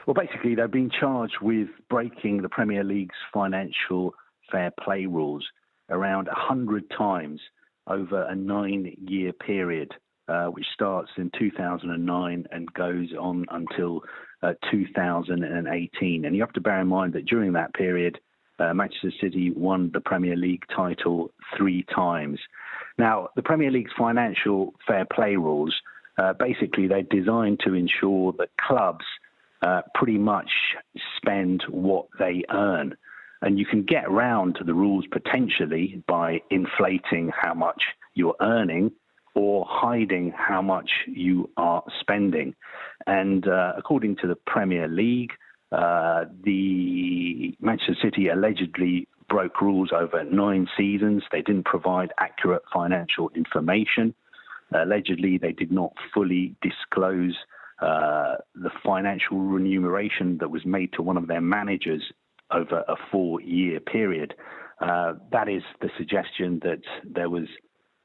Well, basically, they've been charged with breaking the Premier League's financial fair play rules around 100 times over a 9-year period, which starts in 2009 and goes on until 2018. And you have to bear in mind that during that period, Manchester City won the Premier League title 3 times. Now, the Premier League's financial fair play rules, basically, they're designed to ensure that clubs pretty much spend what they earn. And you can get around to the rules potentially by inflating how much you're earning or hiding how much you are spending. And according to the Premier League, the Manchester City allegedly broke rules over 9 seasons. They didn't provide accurate financial information. Allegedly, they did not fully disclose the financial remuneration that was made to one of their managers over a 4-year period. That is the suggestion that there was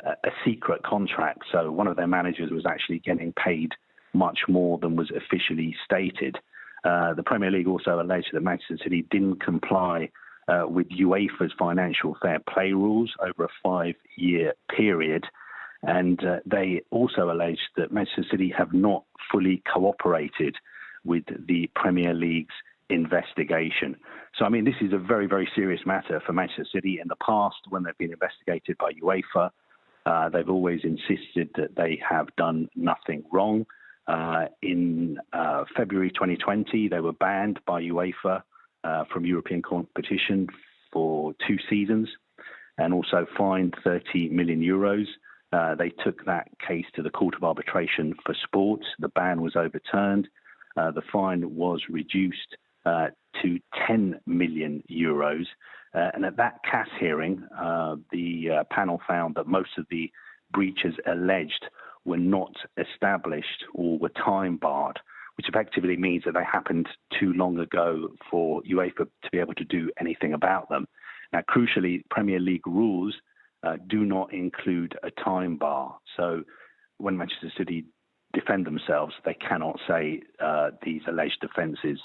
a secret contract. So one of their managers was actually getting paid much more than was officially stated. The Premier League also alleged that Manchester City didn't comply with UEFA's financial fair play rules over a 5-year period. And they also alleged that Manchester City have not fully cooperated with the Premier League's investigation. So, I mean, this is a very, very serious matter for Manchester City. In the past, when they've been investigated by UEFA, they've always insisted that they have done nothing wrong. In February 2020, they were banned by UEFA from European competition for 2 seasons and also fined 30 million euros. They took that case to the Court of Arbitration for Sport. The ban was overturned. The fine was reduced to 10 million euros. And at that CAS hearing, the panel found that most of the breaches alleged were not established or were time barred, which effectively means that they happened too long ago for UEFA to be able to do anything about them. Now, crucially, Premier League rules do not include a time bar. So when Manchester City defend themselves, they cannot say these alleged offences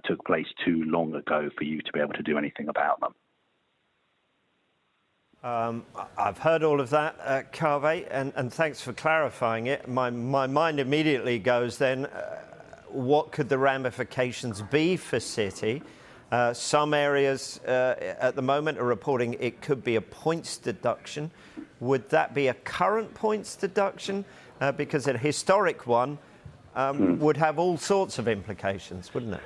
took place too long ago for you to be able to do anything about them. I've heard all of that, Kaveh, and thanks for clarifying it. My mind immediately goes then, what could the ramifications be for City? Some areas at the moment are reporting it could be a points deduction. Would that be a current points deduction? Because a historic one would have all sorts of implications, wouldn't it?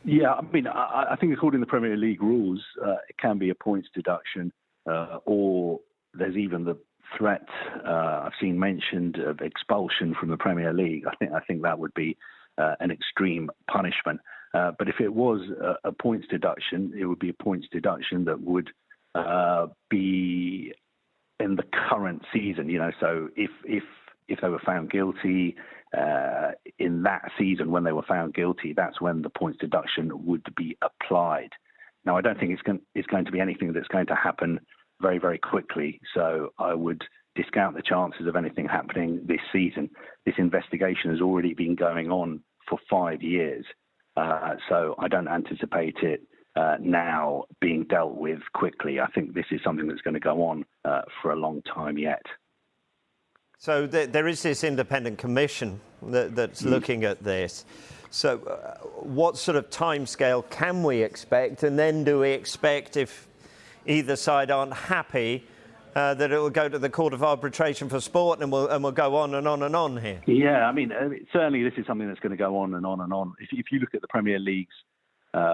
Yeah, I mean, I think according to the Premier League rules, it can be a points deduction, or there's even the threat I've seen mentioned of expulsion from the Premier League. I think that would be an extreme punishment. But if it was a points deduction, it would be a points deduction that would be in the current season. You know, so if they were found guilty in that season, when they were found guilty, that's when the points deduction would be applied. Now, I don't think it's going to be anything that's going to happen very, very quickly. So I would discount the chances of anything happening this season. This investigation has already been going on for 5 years. So I don't anticipate it now being dealt with quickly. I think this is something that's going to go on for a long time yet. So there is this independent commission that's looking at this. So what sort of timescale can we expect? And then do we expect, if either side aren't happy, that it will go to the Court of Arbitration for Sport and we'll go on and on and on here? Yeah, I mean, certainly this is something that's going to go on and on and on. If you look at the Premier League's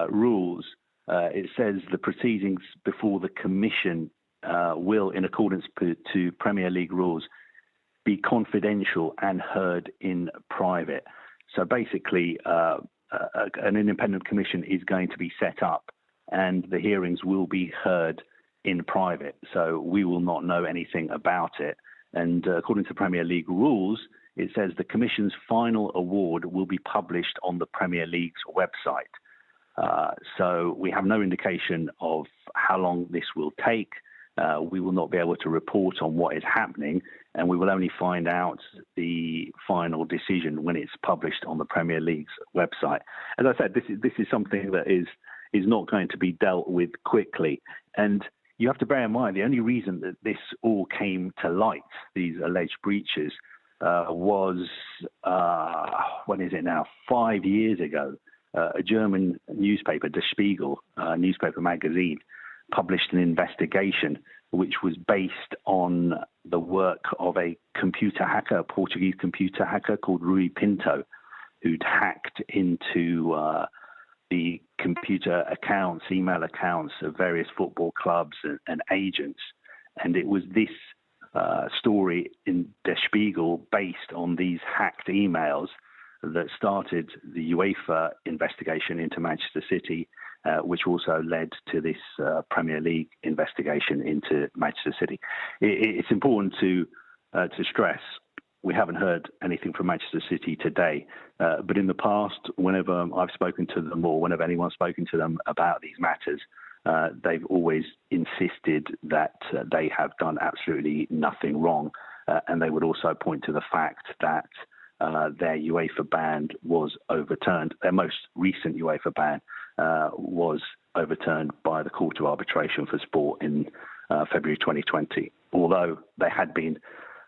rules, it says the proceedings before the Commission will, in accordance to Premier League rules, be confidential and heard in private. So basically, an independent commission is going to be set up and the hearings will be heard in private. So we will not know anything about it. And according to Premier League rules, it says the Commission's final award will be published on the Premier League's website. So we have no indication of how long this will take. we will not be able to report on what is happening, and we will only find out the final decision when it's published on the Premier League's website. As I said, this is something that is not going to be dealt with quickly. And you have to bear in mind, the only reason that this all came to light, these alleged breaches, was, when is it now, 5 years ago. A German newspaper, Der Spiegel, newspaper magazine, published an investigation which was based on the work of a computer hacker, a Portuguese computer hacker called Rui Pinto, who'd hacked into the computer accounts, email accounts of various football clubs and agents. And it was this story in Der Spiegel based on these hacked emails that started the UEFA investigation into Manchester City, which also led to this Premier League investigation into Manchester City. It's important to stress we haven't heard anything from Manchester City today, but in the past, whenever I've spoken to them or whenever anyone's spoken to them about these matters, they've always insisted that they have done absolutely nothing wrong, and they would also point to the fact that their UEFA ban was overturned. Their most recent UEFA ban was overturned by the Court of Arbitration for Sport in February 2020. Although they had been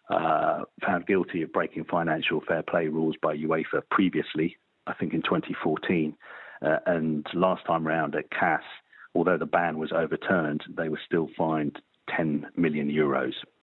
found guilty of breaking financial fair play rules by UEFA previously, I think in 2014, and last time round at CAS, although the ban was overturned, they were still fined €10 million.